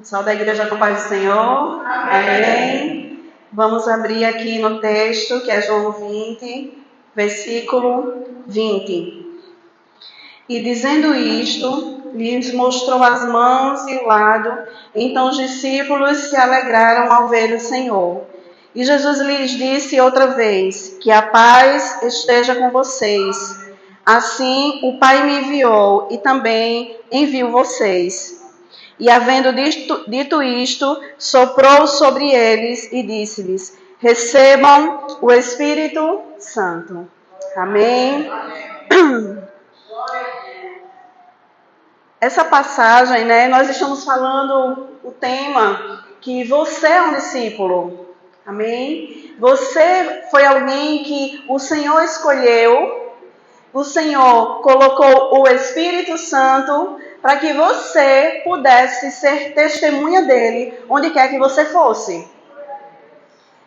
Pessoal da igreja com paz do Senhor. Amém. Vamos abrir aqui no texto, que é João 20, versículo 20. E dizendo isto, lhes mostrou as mãos e o lado. Então os discípulos se alegraram ao ver o Senhor. E Jesus lhes disse outra vez, que a paz esteja com vocês. Assim o Pai me enviou e também envio vocês. E havendo dito isto, soprou sobre eles e disse-lhes, recebam o Espírito Santo. Amém. Essa passagem, nós estamos falando o tema que você é um discípulo. Amém? Você foi alguém que o Senhor escolheu, o Senhor colocou o Espírito Santo para que você pudesse ser testemunha dele onde quer que você fosse.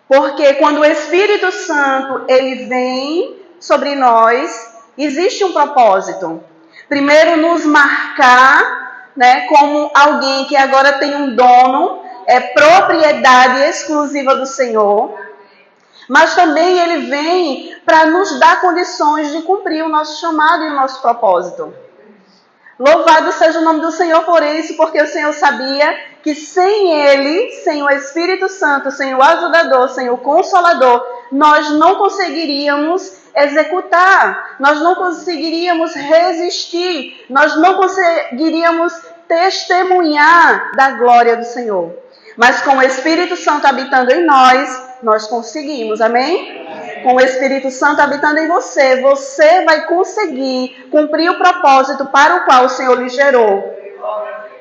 Porque quando o Espírito Santo ele vem sobre nós, existe um propósito. Primeiro, nos marcar, como alguém que agora tem um dono, é propriedade exclusiva do Senhor. Mas também ele vem para nos dar condições de cumprir o nosso chamado e o nosso propósito. Louvado seja o nome do Senhor por isso, porque o Senhor sabia que sem Ele, sem o Espírito Santo, sem o ajudador, sem o Consolador, nós não conseguiríamos executar, nós não conseguiríamos resistir, nós não conseguiríamos testemunhar da glória do Senhor. Mas com o Espírito Santo habitando em nós conseguimos, amém? Com o Espírito Santo habitando em você, você vai conseguir cumprir o propósito para o qual o Senhor lhe gerou,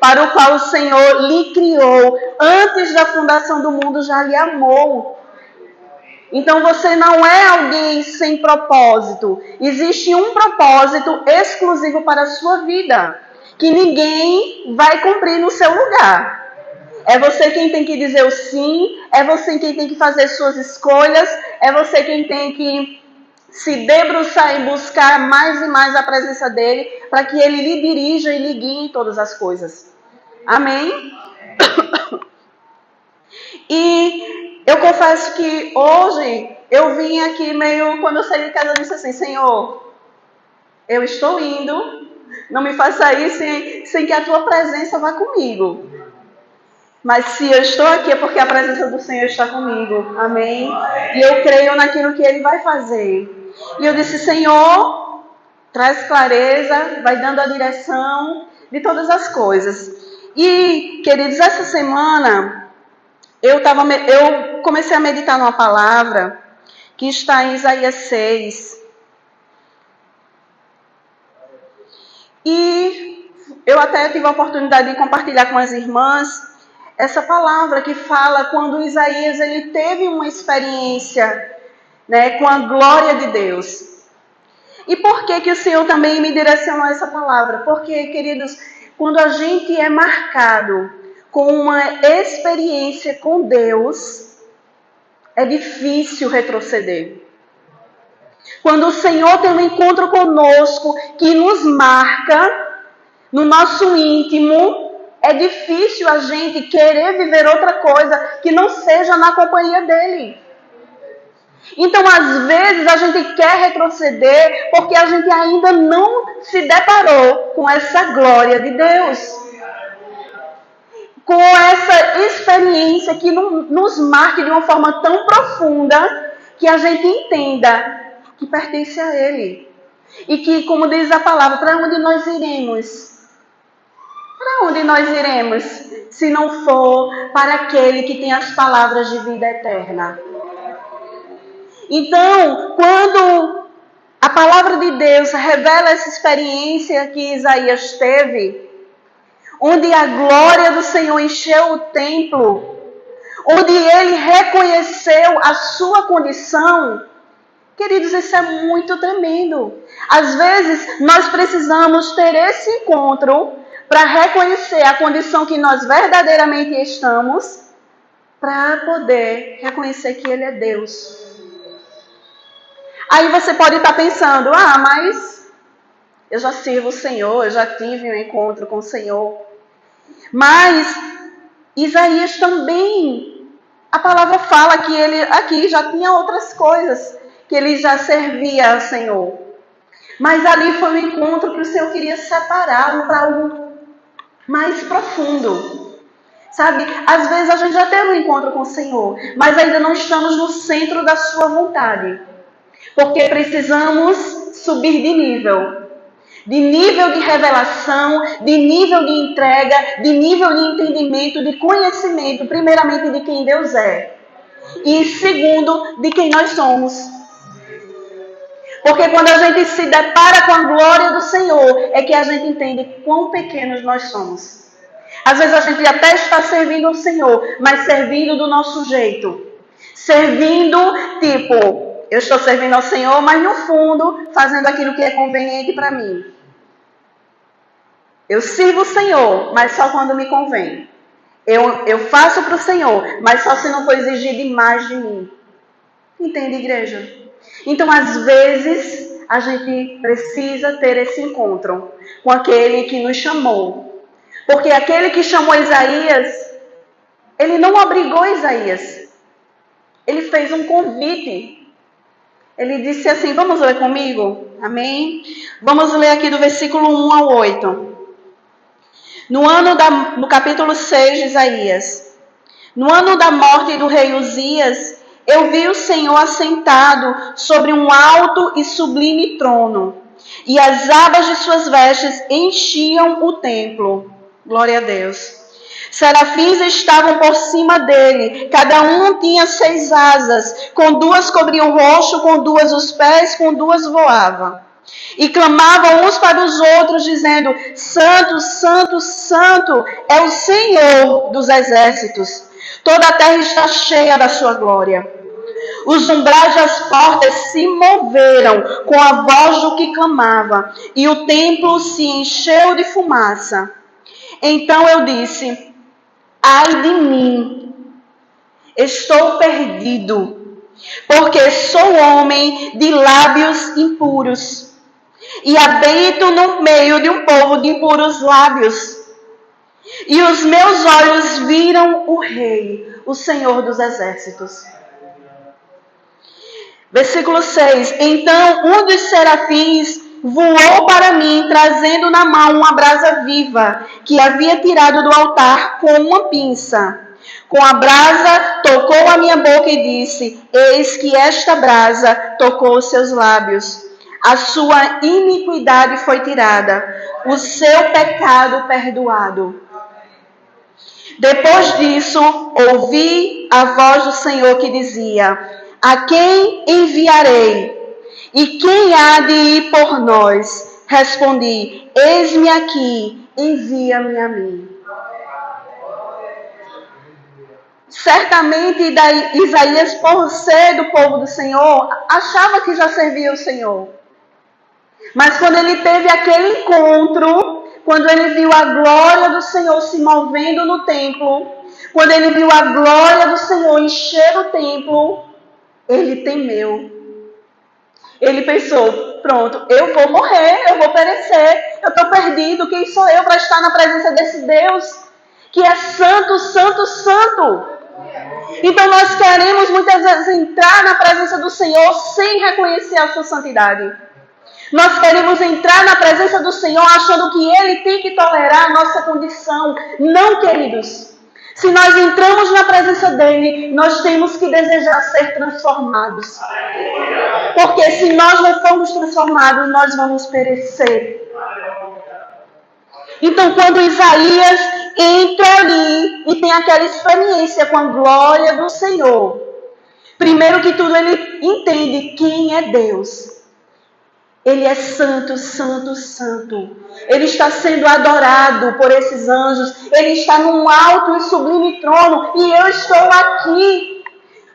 para o qual o Senhor lhe criou, antes da fundação do mundo já lhe amou. Então você não é alguém sem propósito, existe um propósito exclusivo para a sua vida, que ninguém vai cumprir no seu lugar. É você quem tem que dizer o sim, é você quem tem que fazer suas escolhas, é você quem tem que se debruçar e buscar mais e mais a presença dele, para que ele lhe dirija e lhe guie em todas as coisas. Amém? E eu confesso que hoje eu vim aqui meio, quando eu saí de casa, eu disse assim, Senhor, eu estou indo, não me faça isso sem que a tua presença vá comigo. Mas se eu estou aqui é porque a presença do Senhor está comigo. Amém? E eu creio naquilo que Ele vai fazer. E eu disse, Senhor, traz clareza, vai dando a direção de todas as coisas. E, queridos, essa semana eu comecei a meditar numa palavra que está em Isaías 6. E eu até tive a oportunidade de compartilhar com as irmãs essa palavra que fala quando Isaías ele teve uma experiência, com a glória de Deus. E por que o Senhor também me direcionou essa palavra? Porque, queridos, quando a gente é marcado com uma experiência com Deus, é difícil retroceder. Quando o Senhor tem um encontro conosco que nos marca no nosso íntimo, é difícil a gente querer viver outra coisa que não seja na companhia dele. Então, às vezes, a gente quer retroceder porque a gente ainda não se deparou com essa glória de Deus. Com essa experiência que nos marque de uma forma tão profunda que a gente entenda que pertence a Ele. E que, como diz a palavra, para onde nós iremos? Para onde nós iremos, se não for para aquele que tem as palavras de vida eterna? Então, quando a palavra de Deus revela essa experiência que Isaías teve, onde a glória do Senhor encheu o templo, onde ele reconheceu a sua condição, queridos, isso é muito tremendo. Às vezes, nós precisamos ter esse encontro para reconhecer a condição que nós verdadeiramente estamos, para poder reconhecer que Ele é Deus. Aí você pode estar pensando, mas eu já sirvo o Senhor, eu já tive um encontro com o Senhor. Mas Isaías também, a palavra fala que ele aqui já tinha outras coisas, que ele já servia ao Senhor. Mas ali foi um encontro que o Senhor queria separá-lo para algo mais profundo. Sabe, às vezes a gente já teve um encontro com o Senhor, mas ainda não estamos no centro da sua vontade. Porque precisamos subir de nível de revelação, de nível de entrega, de nível de entendimento, de conhecimento, primeiramente de quem Deus é. E segundo, de quem nós somos. Porque quando a gente se depara com a glória do Senhor, é que a gente entende quão pequenos nós somos. Às vezes a gente até está servindo ao Senhor, mas servindo do nosso jeito. Servindo, tipo, eu estou servindo ao Senhor, mas no fundo, fazendo aquilo que é conveniente para mim. Eu sirvo o Senhor, mas só quando me convém. Eu faço para o Senhor, mas só se não for exigido mais de mim. Entende, igreja? Então, às vezes, a gente precisa ter esse encontro com aquele que nos chamou. Porque aquele que chamou Isaías, ele não obrigou Isaías. Ele fez um convite. Ele disse assim, vamos ler comigo? Amém? Vamos ler aqui do versículo 1 ao 8. No capítulo 6 de Isaías. No ano da morte do rei Uzias, eu vi o Senhor assentado sobre um alto e sublime trono, e as abas de suas vestes enchiam o templo. Glória a Deus. Serafins estavam por cima dele, cada um tinha 6 asas, com 2 cobriam o rosto, com 2 os pés, com 2 voavam. E clamavam uns para os outros, dizendo, Santo, Santo, Santo é o Senhor dos exércitos. Toda a terra está cheia da sua glória. Os umbrais das portas se moveram com a voz do que clamava, e o templo se encheu de fumaça. Então eu disse, ai de mim, estou perdido, porque sou homem de lábios impuros, e habito no meio de um povo de impuros lábios. E os meus olhos viram o Rei, o Senhor dos exércitos. Versículo 6. Então um dos serafins voou para mim, trazendo na mão uma brasa viva, que havia tirado do altar com uma pinça. Com a brasa, tocou a minha boca e disse, eis que esta brasa tocou os seus lábios. A sua iniquidade foi tirada, o seu pecado perdoado. Depois disso, ouvi a voz do Senhor que dizia, a quem enviarei? E quem há de ir por nós? Respondi, eis-me aqui, envia-me a mim. Certamente Isaías, por ser do povo do Senhor, achava que já servia o Senhor. Mas quando ele teve aquele encontro, quando ele viu a glória do Senhor se movendo no templo, quando ele viu a glória do Senhor encher o templo, ele temeu. Ele pensou, pronto, eu vou morrer, eu vou perecer, eu estou perdido, quem sou eu para estar na presença desse Deus que é santo, santo, santo? Então nós queremos muitas vezes entrar na presença do Senhor sem reconhecer a sua santidade. Nós queremos entrar na presença do Senhor achando que Ele tem que tolerar a nossa condição. Não, queridos. Se nós entramos na presença dEle, nós temos que desejar ser transformados. Porque se nós não formos transformados, nós vamos perecer. Então, quando Isaías entra ali e tem aquela experiência com a glória do Senhor, primeiro que tudo ele entende quem é Deus. Ele é santo, santo, santo. Ele está sendo adorado por esses anjos. Ele está num alto e sublime trono. E eu estou aqui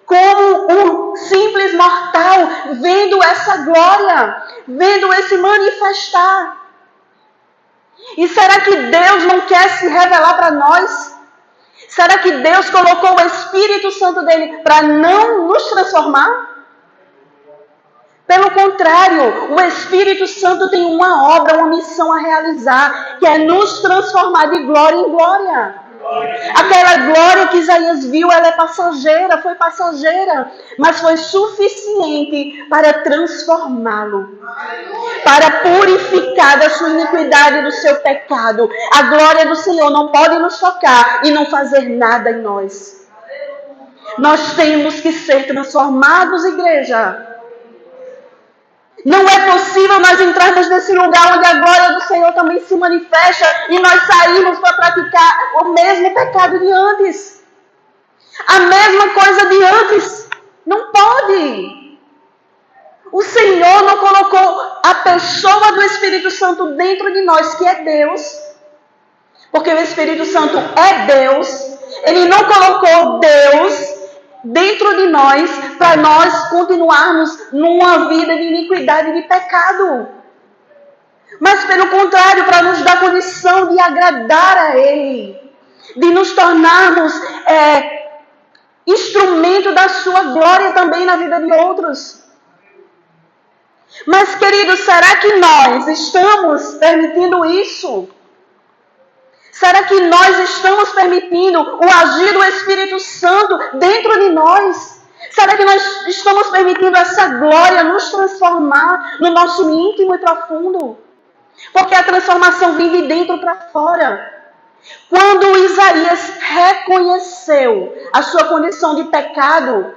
como um simples mortal, vendo essa glória, vendo esse manifestar. E será que Deus não quer se revelar para nós? Será que Deus colocou o Espírito Santo dele para não nos transformar? Pelo contrário, o Espírito Santo tem uma obra, uma missão a realizar, que é nos transformar de glória em glória. Aquela glória que Isaías viu, ela é passageira, foi passageira, mas foi suficiente para transformá-lo, para purificar da sua iniquidade e do seu pecado. A glória do Senhor não pode nos tocar e não fazer nada em nós. Nós temos que ser transformados, igreja. Não é possível nós entrarmos nesse lugar onde a glória do Senhor também se manifesta e nós sairmos para praticar o mesmo pecado de antes. A mesma coisa de antes. Não pode. O Senhor não colocou a pessoa do Espírito Santo dentro de nós, que é Deus. Porque o Espírito Santo é Deus. Ele não colocou Deus dentro de nós, para nós continuarmos numa vida de iniquidade e de pecado. Mas pelo contrário, para nos dar condição de agradar a Ele, de nos tornarmos instrumento da sua glória também na vida de outros. Mas, queridos, será que nós estamos permitindo isso? Será que nós estamos permitindo o agir do Espírito Santo dentro de nós? Será que nós estamos permitindo essa glória nos transformar no nosso íntimo e profundo? Porque a transformação vem de dentro para fora. Quando Isaías reconheceu a sua condição de pecado,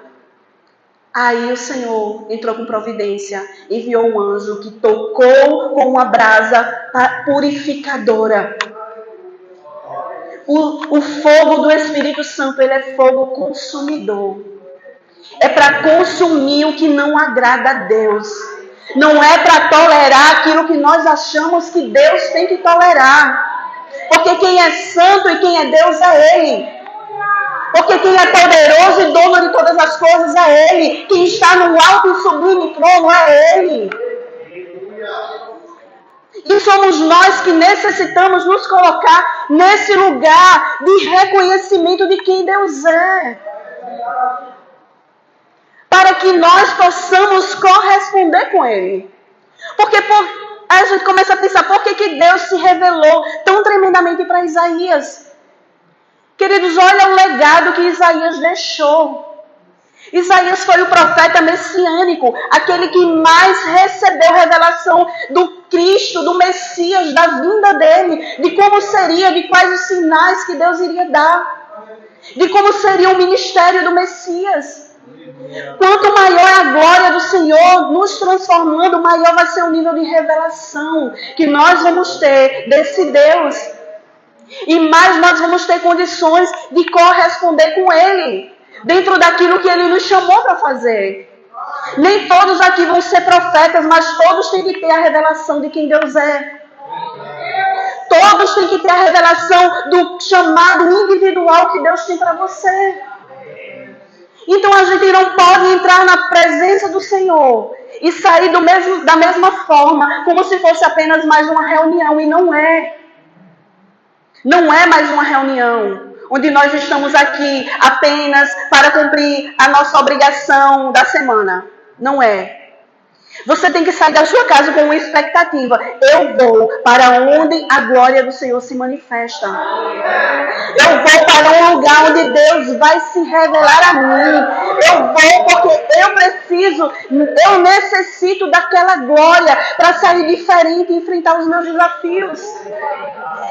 aí o Senhor entrou com providência, enviou um anjo que tocou com uma brasa purificadora. O fogo do Espírito Santo, ele é fogo consumidor. É para consumir o que não agrada a Deus. Não é para tolerar aquilo que nós achamos que Deus tem que tolerar. Porque quem é santo e quem é Deus é Ele. Porque quem é poderoso e dono de todas as coisas é Ele. Quem está no alto e sublime trono é Ele. E somos nós que necessitamos nos colocar nesse lugar de reconhecimento de quem Deus é. Para que nós possamos corresponder com Ele. Porque a gente começa a pensar, por que Deus se revelou tão tremendamente para Isaías? Queridos, olha o legado que Isaías deixou. Isaías foi o profeta messiânico, aquele que mais recebeu revelação do Cristo, do Messias, da vinda dele, de como seria, de quais os sinais que Deus iria dar, de como seria o ministério do Messias. Quanto maior a glória do Senhor nos transformando, maior vai ser o nível de revelação que nós vamos ter desse Deus. E mais nós vamos ter condições de corresponder com Ele, dentro daquilo que Ele nos chamou para fazer. Nem todos aqui vão ser profetas, mas todos têm que ter a revelação de quem Deus é. Todos têm que ter a revelação do chamado individual que Deus tem para você. Então a gente não pode entrar na presença do Senhor e sair da mesma forma, como se fosse apenas mais uma reunião, e não é. Não é mais uma reunião onde nós estamos aqui apenas para cumprir a nossa obrigação da semana. Não é. Você tem que sair da sua casa com uma expectativa. Eu vou para onde a glória do Senhor se manifesta. Eu vou para um lugar onde Deus vai se revelar a mim. Eu vou porque eu preciso, eu necessito daquela glória para sair diferente e enfrentar os meus desafios.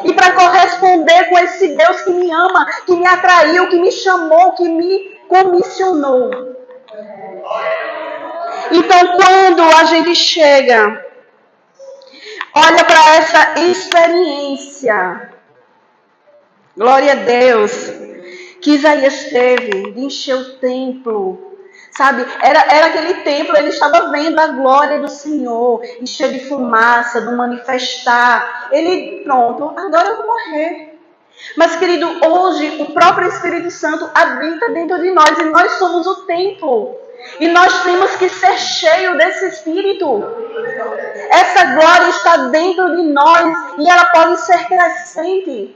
E para corresponder com esse Deus que me ama, que me atraiu, que me chamou, que me comissionou. Então, quando a gente chega, olha para essa experiência, glória a Deus, que Isaías teve de encher o templo, sabe? Era aquele templo, ele estava vendo a glória do Senhor, encher de fumaça, do manifestar. Ele, pronto, agora eu vou morrer. Mas, querido, hoje o próprio Espírito Santo habita dentro de nós e nós somos o templo. E nós temos que ser cheios desse Espírito. Essa glória está dentro de nós e ela pode ser crescente.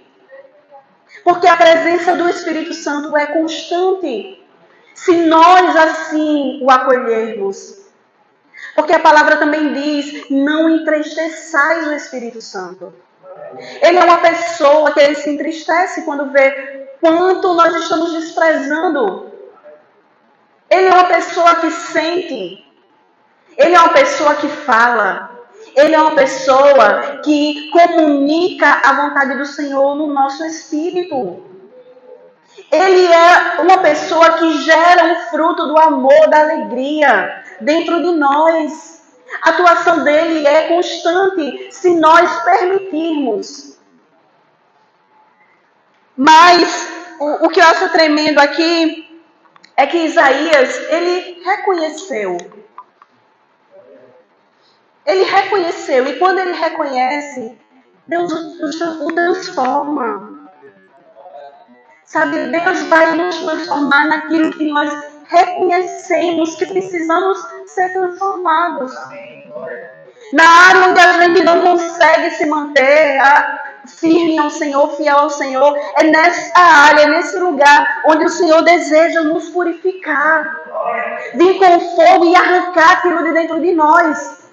Porque a presença do Espírito Santo é constante. Se nós assim o acolhermos. Porque a palavra também diz, não entristeçais o Espírito Santo. Ele é uma pessoa que ele se entristece quando vê quanto nós estamos desprezando. Ele é uma pessoa que sente. Ele é uma pessoa que fala. Ele é uma pessoa que comunica a vontade do Senhor no nosso espírito. Ele é uma pessoa que gera um fruto do amor, da alegria dentro de nós. A atuação dele é constante se nós permitirmos. Mas o que eu acho tremendo aqui é que Isaías, ele reconheceu. Ele reconheceu, e quando ele reconhece, Deus o transforma. Sabe, Deus vai nos transformar naquilo que nós reconhecemos que precisamos ser transformados. Na área onde a gente não consegue se manter firme ao Senhor, fiel ao Senhor, é nessa área, nesse lugar onde o Senhor deseja nos purificar, vir com fogo e arrancar aquilo de dentro de nós,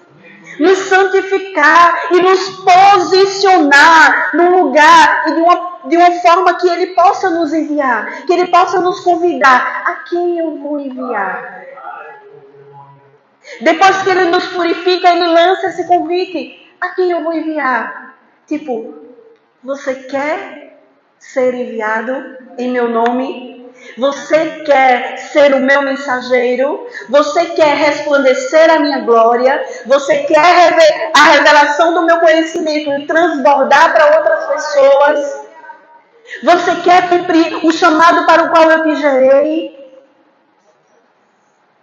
nos santificar e nos posicionar num lugar e de uma forma que Ele possa nos enviar, que Ele possa nos convidar. A quem eu vou enviar? Depois que Ele nos purifica, Ele lança esse convite. A quem eu vou enviar? Tipo, você quer ser enviado em meu nome? Você quer ser o meu mensageiro? Você quer resplandecer a minha glória? Você quer a revelação do meu conhecimento e transbordar para outras pessoas? Você quer cumprir o chamado para o qual eu te gerei?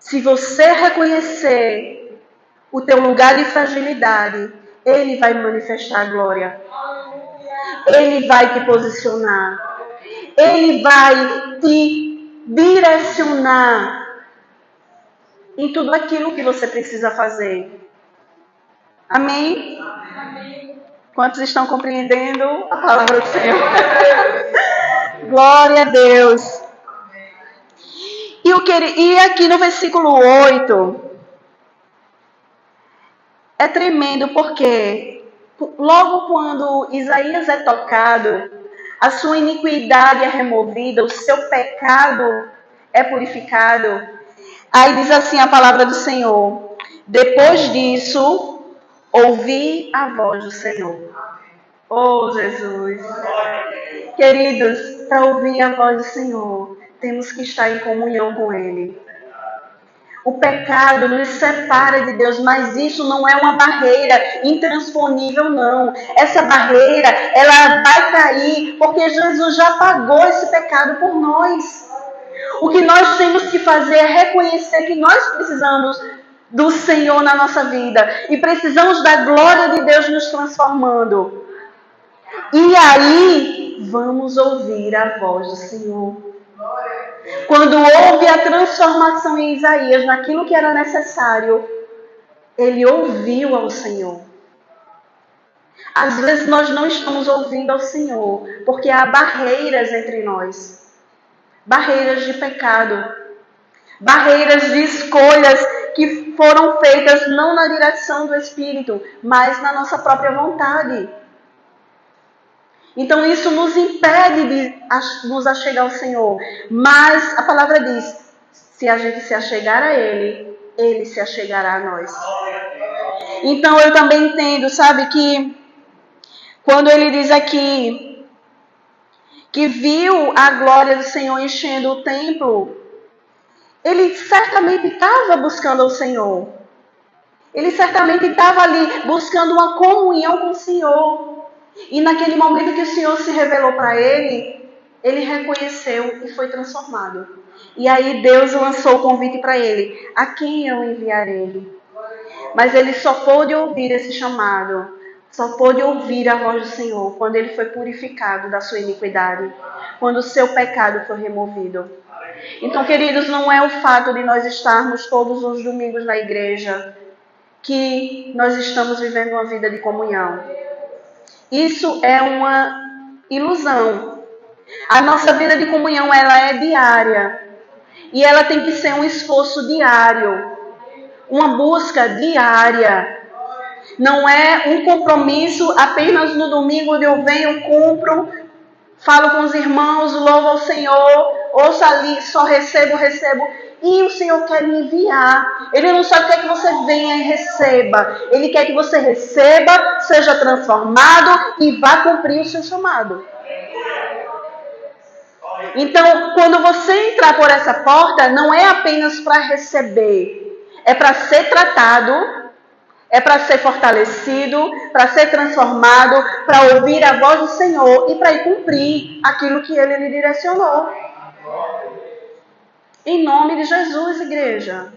Se você reconhecer o teu lugar de fragilidade, Ele vai manifestar a glória. Ele vai te posicionar. Ele vai te direcionar em tudo aquilo que você precisa fazer. Amém? Quantos estão compreendendo a palavra do Senhor? Glória a Deus. E aqui no versículo 8, é tremendo porque logo quando Isaías é tocado, a sua iniquidade é removida, o seu pecado é purificado. Aí diz assim a palavra do Senhor: depois disso, ouvi a voz do Senhor. Oh, Jesus! Queridos, para ouvir a voz do Senhor, temos que estar em comunhão com Ele. O pecado nos separa de Deus, mas isso não é uma barreira intransponível, não. Essa barreira, ela vai cair, porque Jesus já pagou esse pecado por nós. O que nós temos que fazer é reconhecer que nós precisamos do Senhor na nossa vida e precisamos da glória de Deus nos transformando. E aí, vamos ouvir a voz do Senhor. Quando houve a transformação em Isaías naquilo que era necessário, ele ouviu ao Senhor. Às vezes nós não estamos ouvindo ao Senhor, porque há barreiras entre nós. Barreiras de pecado. Barreiras de escolhas que foram feitas não na direção do Espírito, mas na nossa própria vontade. Então isso nos impede de nos achegar ao Senhor. Mas a palavra diz, se a gente se achegar a Ele, Ele se achegará a nós. Então eu também entendo, sabe, que quando Ele diz aqui que viu a glória do Senhor enchendo o templo, Ele certamente estava buscando ao Senhor. Ele certamente estava ali buscando uma comunhão com o Senhor. E naquele momento que o Senhor se revelou para ele, ele reconheceu e foi transformado. E aí Deus lançou o convite para ele: a quem eu enviarei? Mas ele só pôde ouvir esse chamado, só pôde ouvir a voz do Senhor quando ele foi purificado da sua iniquidade, quando o seu pecado foi removido. Então, queridos, não é o fato de nós estarmos todos os domingos na igreja que nós estamos vivendo uma vida de comunhão. Isso é uma ilusão. A nossa vida de comunhão, ela é diária. E ela tem que ser um esforço diário. Uma busca diária. Não é um compromisso apenas no domingo onde eu venho, cumpro, falo com os irmãos, louvo ao Senhor, ouço ali, só recebo. E o Senhor quer me enviar. Ele não só quer que você venha e receba. Ele quer que você receba, seja transformado e vá cumprir o seu chamado. Então, quando você entrar por essa porta, não é apenas para receber. É para ser tratado, é para ser fortalecido, para ser transformado, para ouvir a voz do Senhor e para ir cumprir aquilo que Ele lhe direcionou. Em nome de Jesus, igreja.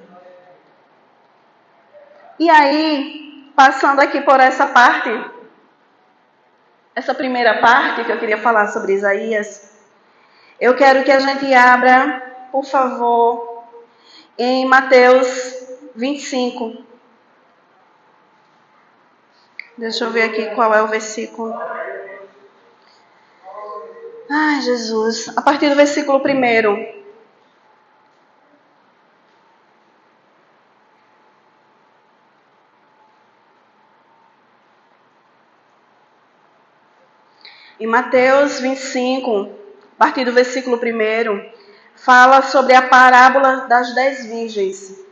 E aí, passando aqui por essa parte, essa primeira parte que eu queria falar sobre Isaías, eu quero que a gente abra, por favor, em Mateus 25. Deixa eu ver aqui qual é o versículo. Ai, Jesus. A partir do versículo 1. Em Mateus 25, a partir do versículo 1, fala sobre a parábola das 10 virgens.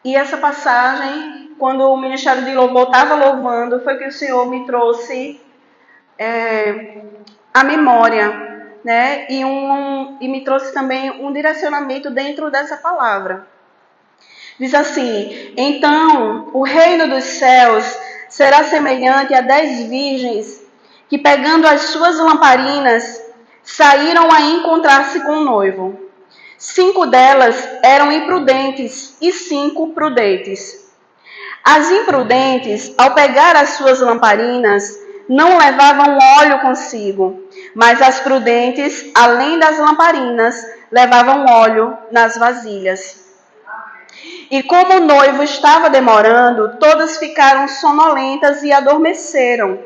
E essa passagem, quando o Ministério de Louvor estava louvando, foi que o Senhor me trouxe a memória, né? E me trouxe também um direcionamento dentro dessa palavra. Diz assim: então, o reino dos céus será semelhante a 10 virgens que, pegando as suas lamparinas, saíram a encontrar-se com o noivo. 5 delas eram imprudentes e 5 prudentes. As imprudentes, ao pegar as suas lamparinas, não levavam óleo consigo, mas as prudentes, além das lamparinas, levavam óleo nas vasilhas. E como o noivo estava demorando, todas ficaram sonolentas e adormeceram.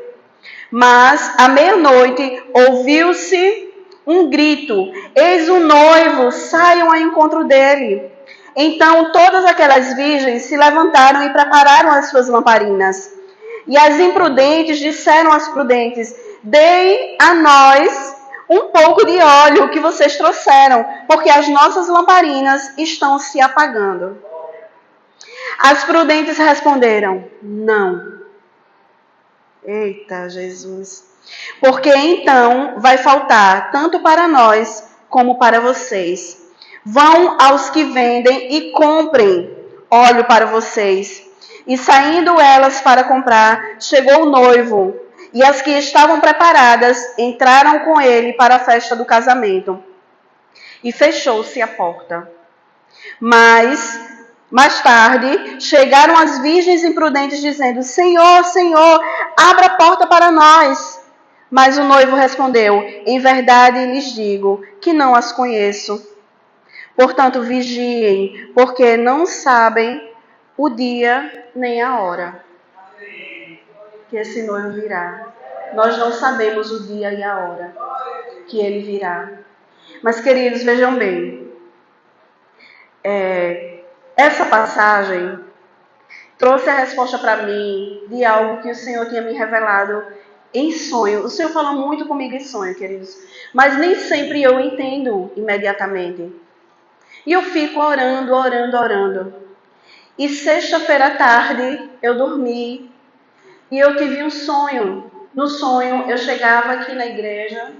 Mas, à meia-noite, ouviu-se um grito: eis o noivo, saiam ao encontro dele. Então todas aquelas virgens se levantaram e prepararam as suas lamparinas. E as imprudentes disseram às prudentes: deem a nós um pouco de óleo que vocês trouxeram, porque as nossas lamparinas estão se apagando. As prudentes responderam: não. Eita, Jesus. Porque então vai faltar tanto para nós como para vocês. Vão aos que vendem e comprem óleo para vocês. E saindo elas para comprar, chegou o noivo. E as que estavam preparadas entraram com ele para a festa do casamento. E fechou-se a porta. Mas mais tarde, chegaram as virgens imprudentes dizendo: Senhor, Senhor, abra a porta para nós. Mas o noivo respondeu: em verdade lhes digo que não as conheço. Portanto, vigiem, porque não sabem o dia nem a hora que esse noivo virá. Nós não sabemos o dia e a hora que ele virá. Mas, queridos, vejam bem. Essa passagem trouxe a resposta para mim de algo que o Senhor tinha me revelado em sonho. O Senhor fala muito comigo em sonho, queridos. Mas nem sempre eu entendo imediatamente. E eu fico orando. E sexta-feira à tarde eu dormi e eu tive um sonho. No sonho eu chegava aqui na igreja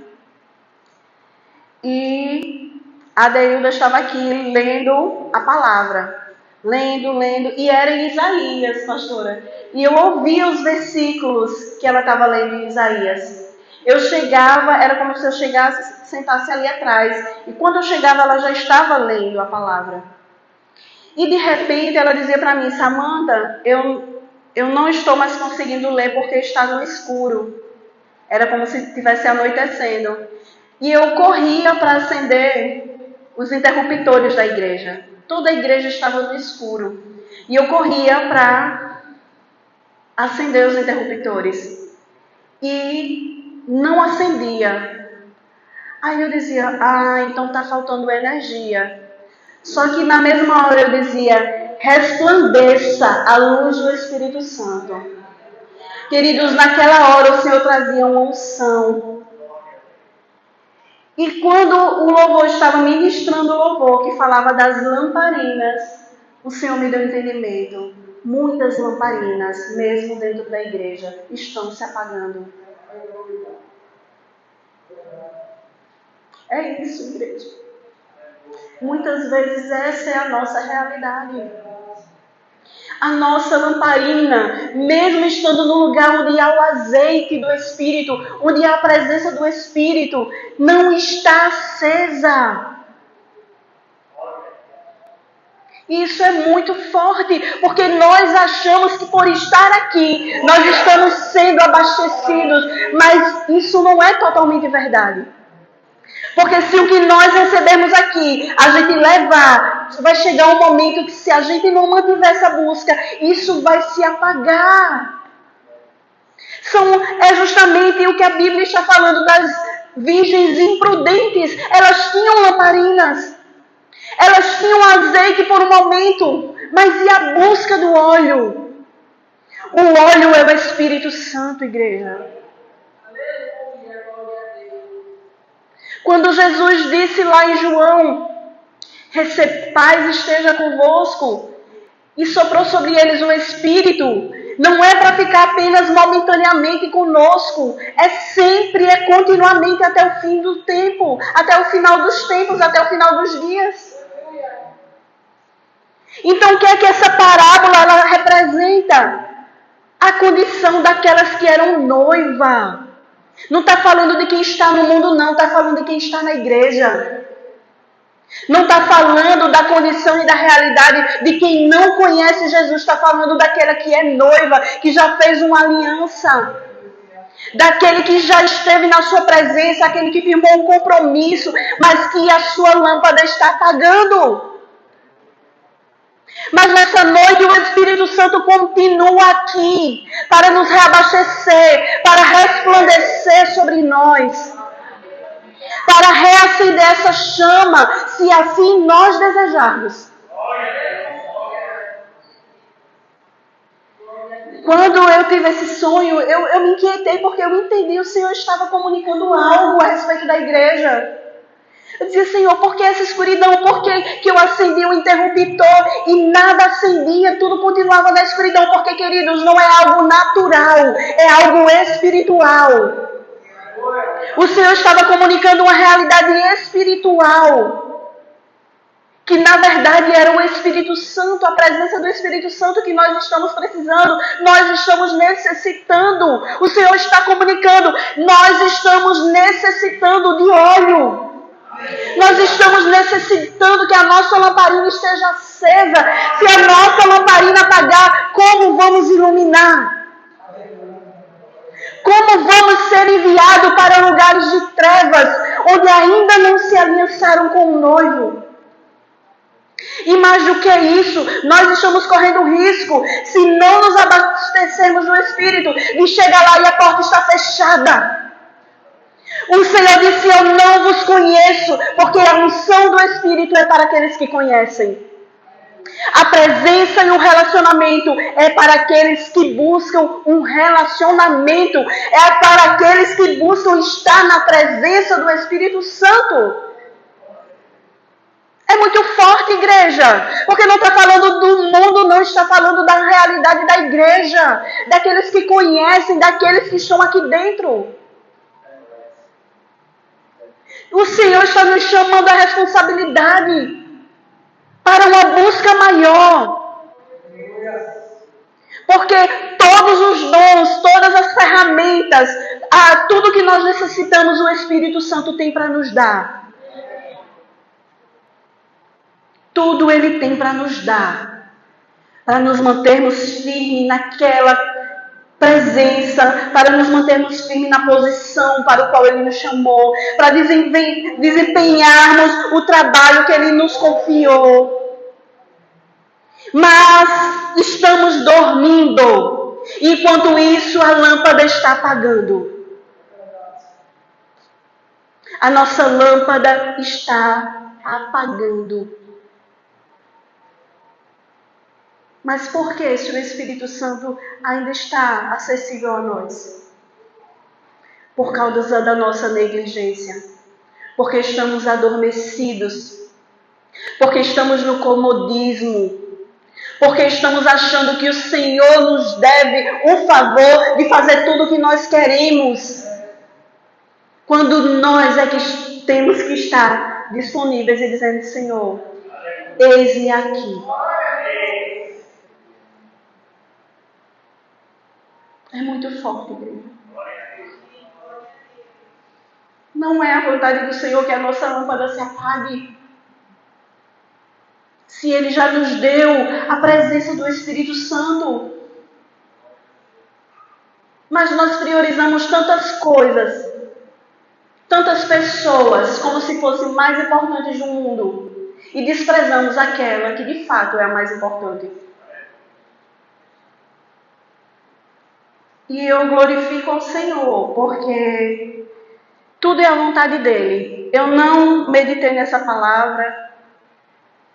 e a Deilda estava aqui lendo a palavra. Lendo, e era em Isaías, pastora. E eu ouvia os versículos que ela estava lendo em Isaías. Eu chegava, era como se eu chegasse, sentasse ali atrás. E quando eu chegava, ela já estava lendo a palavra. E de repente ela dizia para mim: Samantha, eu não estou mais conseguindo ler porque está no escuro. Era como se estivesse anoitecendo. E eu corria para acender os interruptores da igreja. Toda a igreja estava no escuro. E eu corria para acender os interruptores. E não acendia. Aí eu dizia: então está faltando energia. Só que na mesma hora eu dizia: resplandeça a luz do Espírito Santo. Queridos, naquela hora o Senhor trazia uma unção. E quando o louvor estava ministrando o louvor, que falava das lamparinas, o Senhor me deu entendimento. Muitas lamparinas, mesmo dentro da igreja, estão se apagando. É isso, igreja. Muitas vezes essa é a nossa realidade. A nossa lamparina, mesmo estando no lugar onde há o azeite do Espírito, onde há a presença do Espírito, não está acesa. Isso é muito forte, porque nós achamos que por estar aqui, nós estamos sendo abastecidos, mas isso não é totalmente verdade. Porque se o que nós recebemos aqui, a gente levar, vai chegar um momento que se a gente não mantiver essa busca, isso vai se apagar. É justamente o que a Bíblia está falando das virgens imprudentes. Elas tinham lamparinas, elas tinham azeite por um momento, mas e a busca do óleo? O óleo é o Espírito Santo, igreja. Quando Jesus disse lá em João, paz esteja convosco, e soprou sobre eles o Espírito, não é para ficar apenas momentaneamente conosco, é sempre, é continuamente até o fim do tempo, até o final dos tempos, até o final dos dias. Então o que é que essa parábola ela representa? A condição daquelas que eram noiva. Não está falando de quem está no mundo, não. Está falando de quem está na igreja. Não está falando da condição e da realidade de quem não conhece Jesus. Está falando daquela que é noiva, que já fez uma aliança. Daquele que já esteve na sua presença, aquele que firmou um compromisso, mas que a sua lâmpada está apagando. Mas nessa noite o Espírito Santo continua aqui para nos reabastecer, para resplandecer sobre nós, para reacender essa chama, se assim nós desejarmos. Quando eu tive esse sonho, eu me inquietei porque eu entendi que o Senhor estava comunicando algo a respeito da igreja. Eu dizia, Senhor, por que essa escuridão? Por que eu acendi o interruptor e nada acendia, tudo continuava na escuridão? Porque, queridos, não é algo natural, é algo espiritual. O Senhor estava comunicando uma realidade espiritual, que na verdade era o Espírito Santo, a presença do Espírito Santo que nós estamos precisando, nós estamos necessitando. O Senhor está comunicando, nós estamos necessitando de óleo. Nós estamos necessitando que a nossa lamparina esteja acesa. Se a nossa lamparina apagar, como vamos iluminar? Como vamos ser enviados para lugares de trevas, onde ainda não se aliançaram com o noivo? E mais do que isso, nós estamos correndo risco, se não nos abastecermos do Espírito, de chegar lá e a porta está fechada. O Senhor disse, eu não vos conheço, porque a unção do Espírito é para aqueles que conhecem. A presença e o relacionamento é para aqueles que buscam um relacionamento. É para aqueles que buscam estar na presença do Espírito Santo. É muito forte, igreja. Porque não está falando do mundo, não está falando da realidade da igreja. Daqueles que conhecem, daqueles que estão aqui dentro. O Senhor está nos chamando à responsabilidade para uma busca maior. Porque todos os dons, todas as ferramentas, tudo que nós necessitamos, o Espírito Santo tem para nos dar. Tudo Ele tem para nos dar. Para nos mantermos firmes naquela presença, para nos mantermos firmes na posição para o qual Ele nos chamou, para desempenharmos o trabalho que Ele nos confiou. Mas estamos dormindo, enquanto isso a lâmpada está apagando. A nossa lâmpada está apagando. Mas por que se o Espírito Santo ainda está acessível a nós? Por causa da nossa negligência. Porque estamos adormecidos. Porque estamos no comodismo. Porque estamos achando que o Senhor nos deve o favor de fazer tudo o que nós queremos. Quando nós é que temos que estar disponíveis e dizendo: Senhor, eis-me aqui. É muito forte, igreja. Não é a vontade do Senhor que a nossa lâmpada se apague. Se Ele já nos deu a presença do Espírito Santo. Mas nós priorizamos tantas coisas, tantas pessoas, como se fossem mais importantes do mundo. E desprezamos aquela que de fato é a mais importante. E eu glorifico ao Senhor, porque tudo é a vontade dEle. Eu não meditei nessa palavra.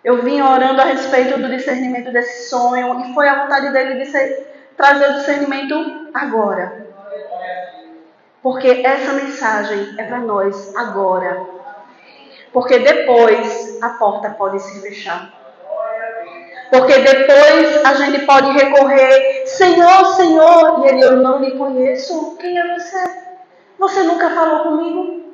Eu vim orando a respeito do discernimento desse sonho. E foi a vontade dEle de trazer o discernimento agora. Porque essa mensagem é para nós agora. Porque depois a porta pode se fechar. Porque depois a gente pode recorrer: Senhor, Senhor, e Ele: eu não lhe conheço. Quem é você? Você nunca falou comigo?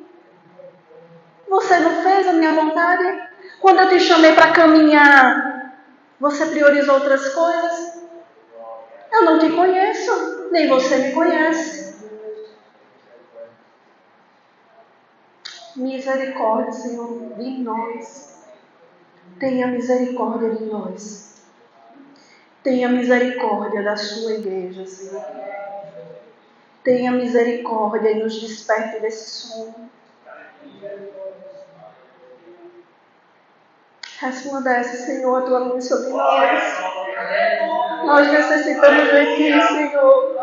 Você não fez a minha vontade? Quando eu te chamei para caminhar, você priorizou outras coisas? Eu não te conheço, nem você me conhece. Misericórdia, Senhor, de nós. Tenha misericórdia de nós. Tenha misericórdia da sua igreja, Senhor. Tenha misericórdia e nos desperte desse sono. Resplandece, Senhor, a tua luz sobre nós. Nós necessitamos de Ti, Senhor.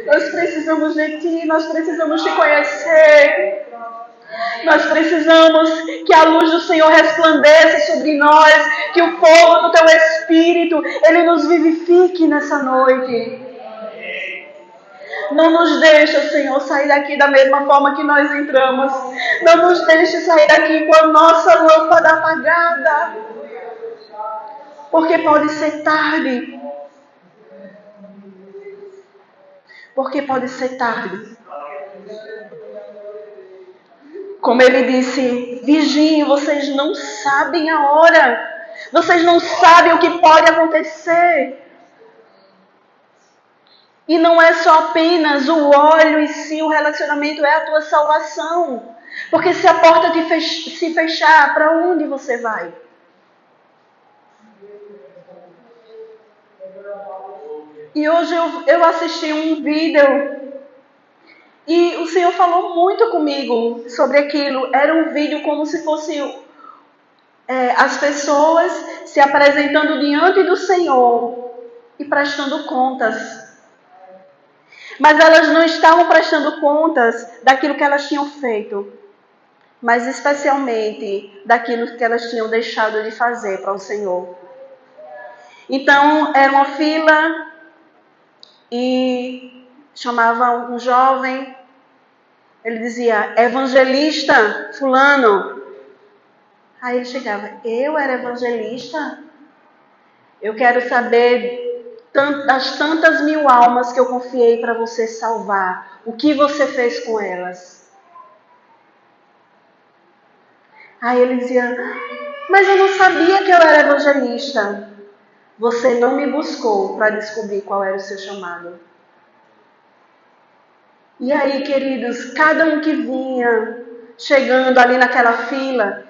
Nós precisamos de Ti, nós precisamos Te conhecer. Nós precisamos que a luz do Senhor resplandeça sobre nós, que o fogo do Teu Espírito, Ele nos vivifique nessa noite. Não nos deixa, Senhor, sair daqui da mesma forma que nós entramos. Não nos deixe sair daqui com a nossa lâmpada apagada. Porque pode ser tarde. Porque pode ser tarde. Como ele disse: vigiem, vocês não sabem a hora. Vocês não sabem o que pode acontecer. E não é só apenas o óleo e sim o relacionamento, é a tua salvação. Porque se a porta se fechar, para onde você vai? E hoje eu assisti um vídeo e o Senhor falou muito comigo sobre aquilo. Era um vídeo como se fosse as pessoas se apresentando diante do Senhor e prestando contas. Mas elas não estavam prestando contas daquilo que elas tinham feito, mas especialmente daquilo que elas tinham deixado de fazer para o Senhor. Então, era uma fila e chamava um jovem, ele dizia: evangelista fulano. Aí ele chegava: eu era evangelista? Eu quero saber das tantas mil almas que eu confiei para você salvar. O que você fez com elas? Aí ele dizia: mas eu não sabia que eu era evangelista. Você não me buscou para descobrir qual era o seu chamado. E aí, queridos, cada um que vinha chegando ali naquela fila,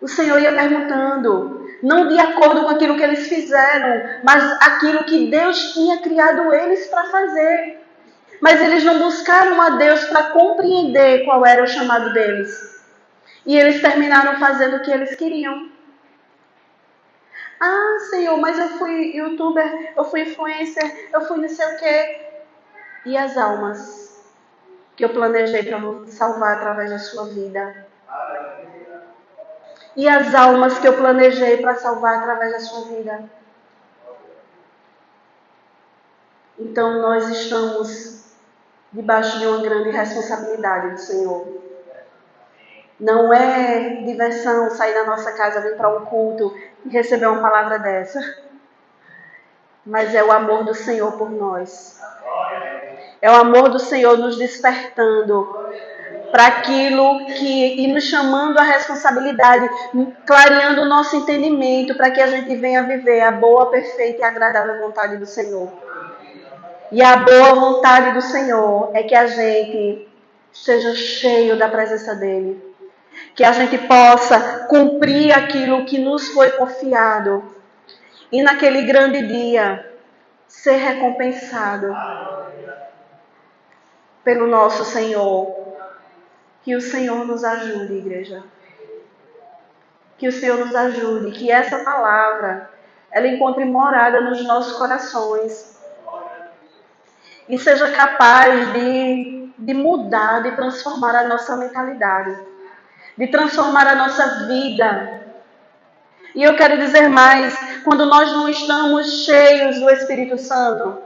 o Senhor ia perguntando, não de acordo com aquilo que eles fizeram, mas aquilo que Deus tinha criado eles para fazer. Mas eles não buscaram a Deus para compreender qual era o chamado deles. E eles terminaram fazendo o que eles queriam. Ah, Senhor, mas eu fui youtuber, eu fui influencer, eu fui não sei o quê. E as almas que eu planejei para salvar através da sua vida? E as almas que eu planejei para salvar através da sua vida? Então nós estamos debaixo de uma grande responsabilidade do Senhor. Não é diversão sair da nossa casa, vir para um culto e receber uma palavra dessa. Mas é o amor do Senhor por nós. É o amor do Senhor nos despertando para aquilo e nos chamando à responsabilidade, clareando o nosso entendimento para que a gente venha viver a boa, perfeita e agradável vontade do Senhor. E a boa vontade do Senhor é que a gente esteja cheio da presença dEle. Que a gente possa cumprir aquilo que nos foi confiado. E naquele grande dia, ser recompensado pelo nosso Senhor. Que o Senhor nos ajude, igreja. Que o Senhor nos ajude. Que essa palavra, ela encontre morada nos nossos corações. E seja capaz de mudar, de transformar a nossa mentalidade. De transformar a nossa vida. E eu quero dizer mais, quando nós não estamos cheios do Espírito Santo,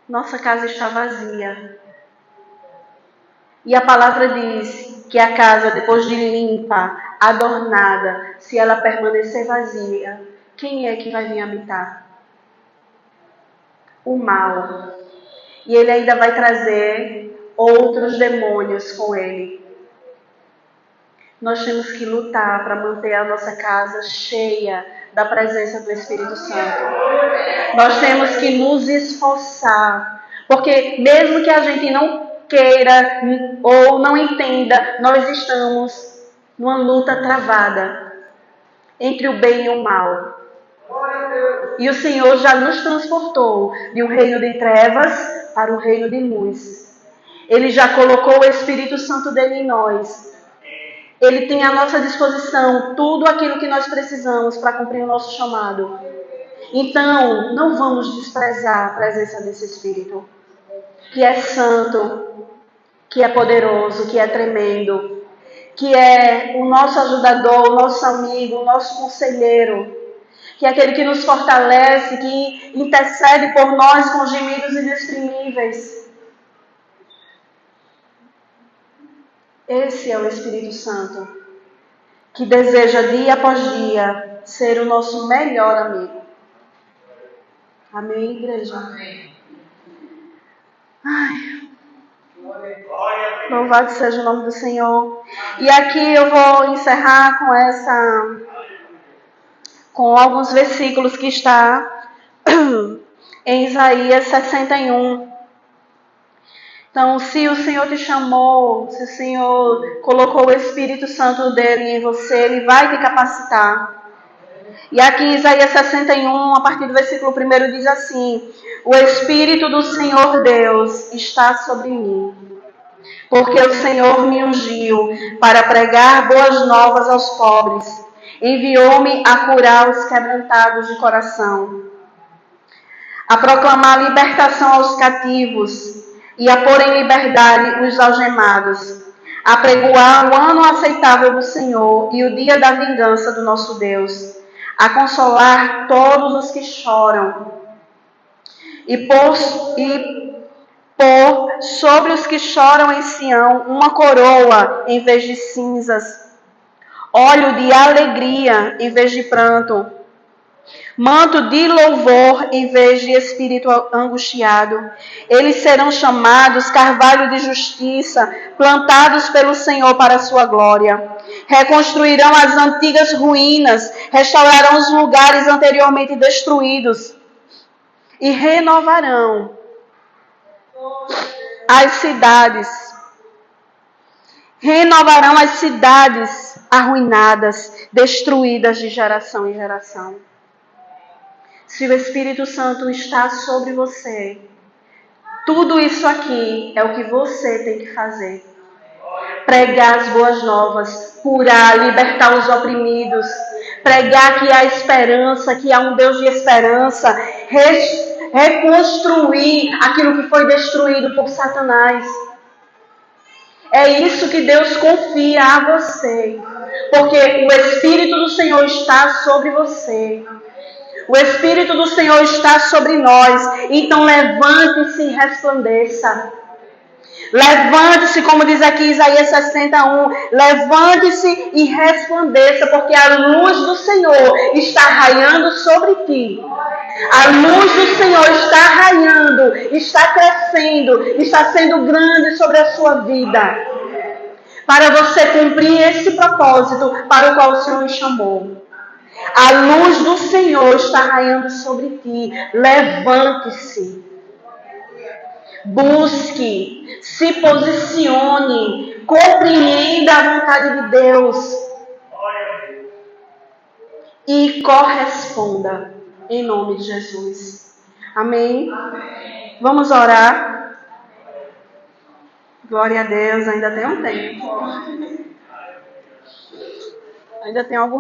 nossa casa está vazia. E a palavra diz que a casa, depois de limpa, adornada, se ela permanecer vazia, quem é que vai vir habitar? O mal. E ele ainda vai trazer outros demônios com ele. Nós temos que lutar para manter a nossa casa cheia da presença do Espírito Santo. Nós temos que nos esforçar, porque mesmo que a gente não queira ou não entenda, nós estamos numa luta travada entre o bem e o mal. E o Senhor já nos transportou de um reino de trevas para um reino de luz. Ele já colocou o Espírito Santo dele em nós. Ele tem à nossa disposição tudo aquilo que nós precisamos para cumprir o nosso chamado. Então, não vamos desprezar a presença desse Espírito, que é santo, que é poderoso, que é tremendo, que é o nosso ajudador, o nosso amigo, o nosso conselheiro, que é aquele que nos fortalece, que intercede por nós com gemidos inexprimíveis. Esse é o Espírito Santo, que deseja dia após dia ser o nosso melhor amigo. Amém, igreja? Amém. Ai, louvado seja o nome do Senhor. E aqui eu vou encerrar com alguns versículos que está em Isaías 61. Então, se o Senhor te chamou, se o Senhor colocou o Espírito Santo dele em você, ele vai te capacitar. E aqui em Isaías 61, a partir do versículo 1, diz assim: o Espírito do Senhor Deus está sobre mim, porque o Senhor me ungiu para pregar boas novas aos pobres, enviou-me a curar os quebrantados de coração, a proclamar libertação aos cativos e a pôr em liberdade os algemados, a pregoar o ano aceitável do Senhor e o dia da vingança do nosso Deus, a consolar todos os que choram e pôr sobre os que choram em Sião uma coroa em vez de cinzas, óleo de alegria em vez de pranto, manto de louvor em vez de espírito angustiado. Eles serão chamados carvalho de justiça, plantados pelo Senhor para a sua glória. Reconstruirão as antigas ruínas, restaurarão os lugares anteriormente destruídos e renovarão as cidades. Renovarão as cidades arruinadas, destruídas de geração em geração. Se o Espírito Santo está sobre você, tudo isso aqui é o que você tem que fazer. Pregar as boas novas, curar, libertar os oprimidos, pregar que há esperança, que há um Deus de esperança, reconstruir aquilo que foi destruído por Satanás. É isso que Deus confia a você, porque o Espírito do Senhor está sobre você. O Espírito do Senhor está sobre nós. Então levante-se e resplandeça. Levante-se, como diz aqui Isaías 61, levante-se e resplandeça, porque a luz do Senhor está raiando sobre ti. A luz do Senhor está raiando, está crescendo, está sendo grande sobre a sua vida. Para você cumprir esse propósito para o qual o Senhor me chamou. A luz do Senhor está raiando sobre ti. Levante-se. Busque, se posicione, compreenda a vontade de Deus e corresponda em nome de Jesus. Amém? Vamos orar. Glória a Deus, ainda tem um tempo. Ainda tem algum